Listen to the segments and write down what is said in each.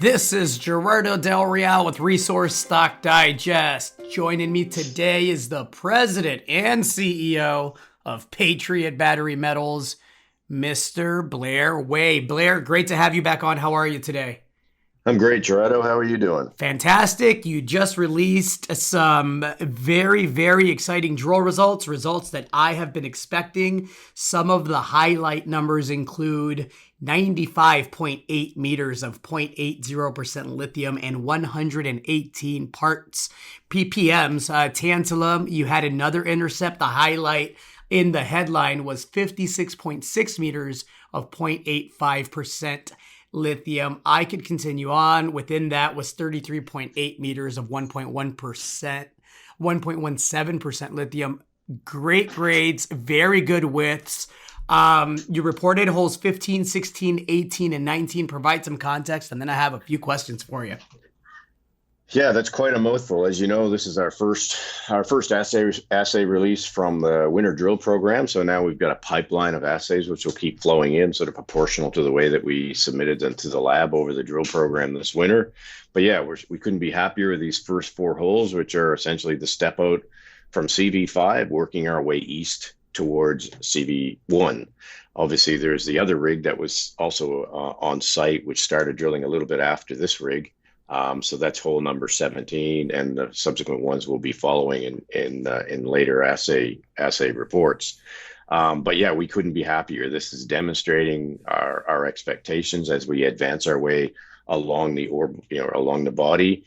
This is Gerardo Del Real with Resource Stock Digest. Joining me today is the president and CEO of Patriot Battery Metals, Mr. Blair Way. Blair, great to have you back on. How are you today? I'm great, Gerardo. How are you doing? Fantastic. You just released some very, very exciting drill results that I have been expecting. Some of the highlight numbers include 95.8 meters of 0.80% lithium and 118 parts ppms. Tantalum, you had another intercept. The highlight in the headline was 56.6 meters of 0.85% lithium. I could continue on. Within that was 33.8 meters of 1.17% lithium. Great grades, very good widths. You reported holes 15, 16, 18, and 19. Provide some context, and then I have a few questions for you. Yeah, that's quite a mouthful. As you know, this is our first assay release from the winter drill program. So now we've got a pipeline of assays which will keep flowing in, sort of proportional to the way that we submitted them to the lab over the drill program this winter. But yeah, we couldn't be happier with these first four holes, which are essentially the step out from CV5, working our way east towards CV1. Obviously, there's the other rig that was also on site, which started drilling a little bit after this rig. So that's hole number 17, and the subsequent ones will be following in later assay reports. But yeah, we couldn't be happier. This is demonstrating our expectations as we advance our way along along the body.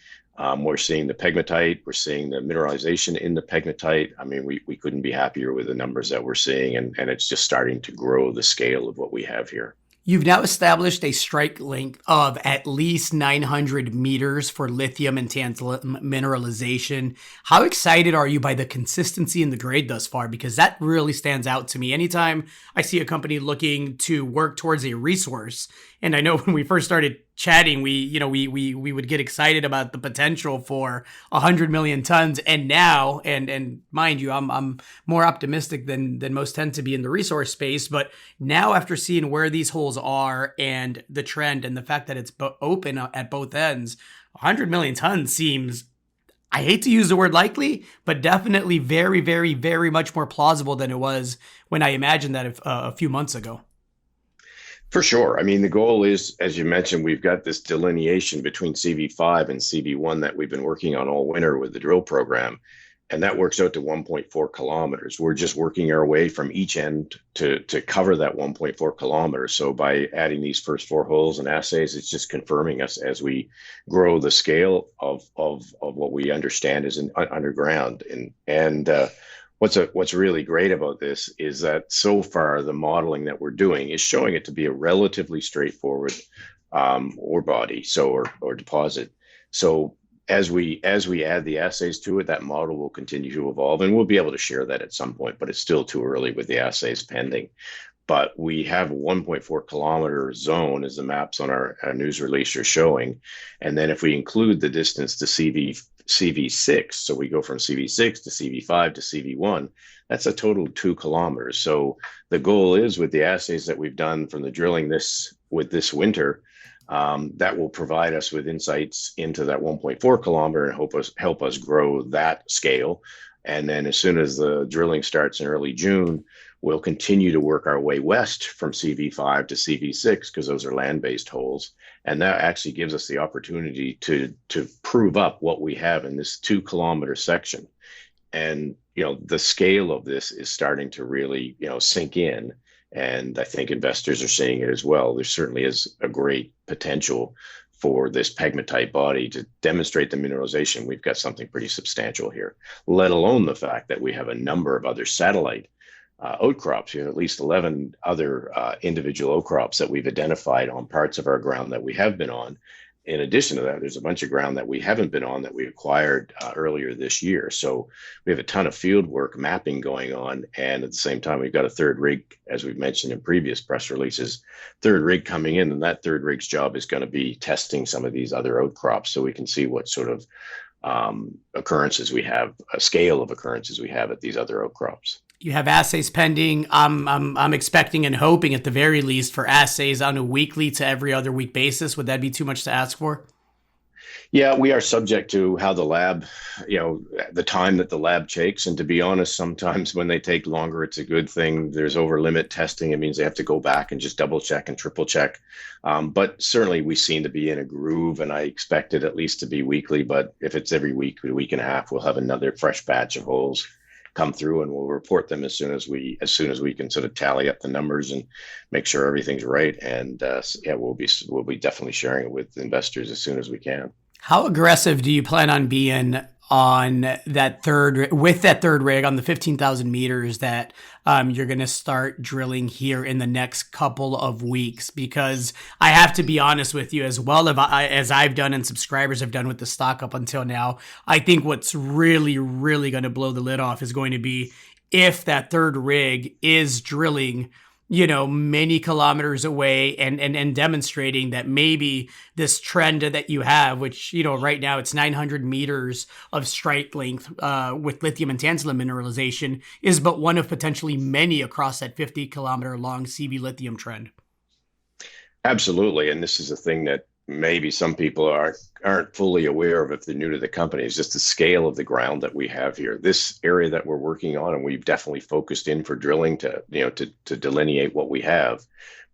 We're seeing the pegmatite, we're seeing the mineralization in the pegmatite. I mean, we couldn't be happier with the numbers that we're seeing, and it's just starting to grow the scale of what we have here. You've now established a strike length of at least 900 meters for lithium and tantalum mineralization. How excited are you by the consistency and the grade thus far? Because that really stands out to me. Anytime I see a company looking to work towards a resource, and I know when we first started chatting, we would get excited about the potential for 100 million tons. And now, and mind you, I'm more optimistic than most tend to be in the resource space. But now, after seeing where these holes are and the trend and the fact that it's open at both ends, 100 million tons seems, I hate to use the word likely, but definitely very, very, very much more plausible than it was when I imagined that a few months ago. For sure. I mean, the goal is, as you mentioned, we've got this delineation between CV5 and CV1 that we've been working on all winter with the drill program, and that works out to 1.4 kilometers. We're just working our way from each end to cover that 1.4 kilometers. So by adding these first four holes and assays, it's just confirming us as we grow the scale of what we understand is underground. What's really great about this is that so far the modeling that we're doing is showing it to be a relatively straightforward ore body, or deposit. So as we add the assays to it, that model will continue to evolve, and we'll be able to share that at some point. But it's still too early with the assays pending. But we have a 1.4 kilometer zone, as the maps on our news release are showing. And then if we include the distance to CV6, so we go from CV6 to CV5 to CV1, that's a total of 2 kilometers. So the goal is, with the assays that we've done from the drilling this winter, that will provide us with insights into that 1.4 kilometer and help us grow that scale. And then as soon as the drilling starts in early June, we'll continue to work our way west from CV5 to CV6, because those are land-based holes. And that actually gives us the opportunity to prove up what we have in this 2 kilometer section. And, the scale of this is starting to really, sink in. And I think investors are seeing it as well. There certainly is a great potential for this pegmatite body to demonstrate the mineralization. We've got something pretty substantial here, let alone the fact that we have a number of other satellite outcrops. You have at least 11 other individual outcrops that we've identified on parts of our ground that we have been on. In addition to that, there's a bunch of ground that we haven't been on that we acquired earlier this year. So we have a ton of field work mapping going on. And at the same time, we've got a third rig, as we've mentioned in previous press releases, third rig coming in. And that third rig's job is going to be testing some of these other outcrops so we can see what sort of occurrences we have, a scale of occurrences we have at these other outcrops. You have assays pending. I'm expecting and hoping at the very least for assays on a weekly to every other week basis. Would that be too much to ask for? Yeah, we are subject to how the lab, the time that the lab takes. And to be honest, sometimes when they take longer, it's a good thing. There's over limit testing. It means they have to go back and just double check and triple check. But certainly we seem to be in a groove, and I expect it at least to be weekly. But if it's every week, a week and a half, we'll have another fresh batch of holes come through, and we'll report them as soon as we can sort of tally up the numbers and make sure everything's right. And yeah, we'll be definitely sharing it with investors as soon as we can. How aggressive do you plan on being on that third rig on the 15,000 meters that you're going to start drilling here in the next couple of weeks? Because I have to be honest with you, as well as I've done and subscribers have done with the stock up until now, I think what's really, really going to blow the lid off is going to be if that third rig is drilling many kilometers away and demonstrating that maybe this trend that you have, which, right now it's 900 meters of strike length with lithium and tantalum mineralization, is but one of potentially many across that 50-kilometer long CV lithium trend. Absolutely. And this is a thing that maybe some people aren't fully aware of if they're new to the company, is just the scale of the ground that we have here. This area that we're working on, and we've definitely focused in for drilling to delineate what we have,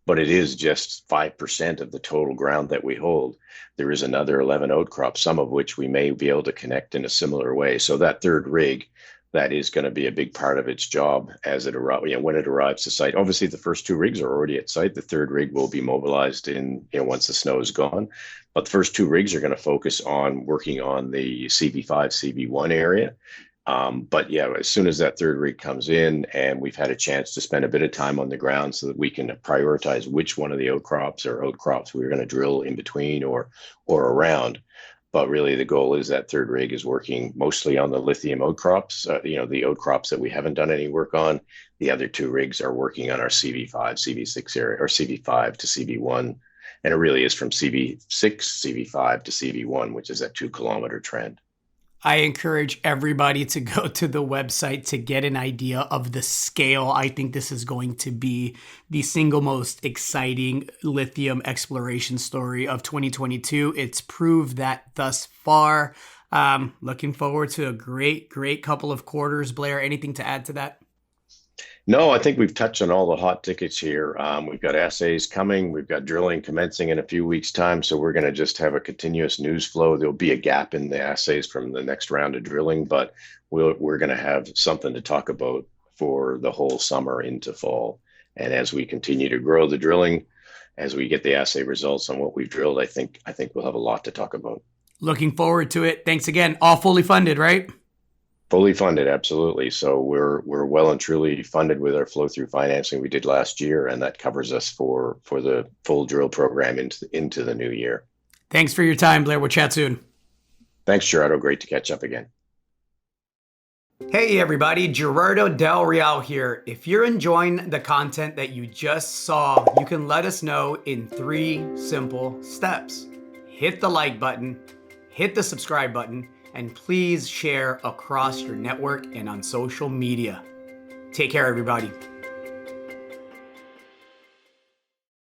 but it is just 5% of the total ground that we hold. There is another 11 outcrops, some of which we may be able to connect in a similar way. So that third rig, that is going to be a big part of its job as it arrives, when it arrives to site. Obviously, the first two rigs are already at site. The third rig will be mobilized once the snow is gone. But the first two rigs are going to focus on working on the CV5, CV1 area. But yeah, as soon as that third rig comes in and we've had a chance to spend a bit of time on the ground so that we can prioritize which one of the outcrops we're going to drill in between or around. But really, the goal is that third rig is working mostly on the lithium outcrops, the outcrops that we haven't done any work on. The other two rigs are working on our CV5, CV6 area, or CV5 to CV1. And it really is from CV6, CV5 to CV1, which is that 2-kilometer trend. I encourage everybody to go to the website to get an idea of the scale. I think this is going to be the single most exciting lithium exploration story of 2022. It's proved that thus far. Looking forward to a great, great couple of quarters. Blair, anything to add to that? No, I think we've touched on all the hot tickets here. We've got assays coming. We've got drilling commencing in a few weeks' time. So we're going to just have a continuous news flow. There'll be a gap in the assays from the next round of drilling, but we're going to have something to talk about for the whole summer into fall. And as we continue to grow the drilling, as we get the assay results on what we've drilled, I think we'll have a lot to talk about. Looking forward to it. Thanks again. All fully funded, right? Fully funded, absolutely. So we're well and truly funded with our flow through financing we did last year, and that covers us for the full drill program into the new year. Thanks for your time, Blair. We'll chat soon. Thanks, Gerardo. Great to catch up again. Hey everybody, Gerardo Del Real here. If you're enjoying the content that you just saw, you can let us know in 3 simple steps. Hit the like button, hit the subscribe button, and please share across your network and on social media. Take care, everybody.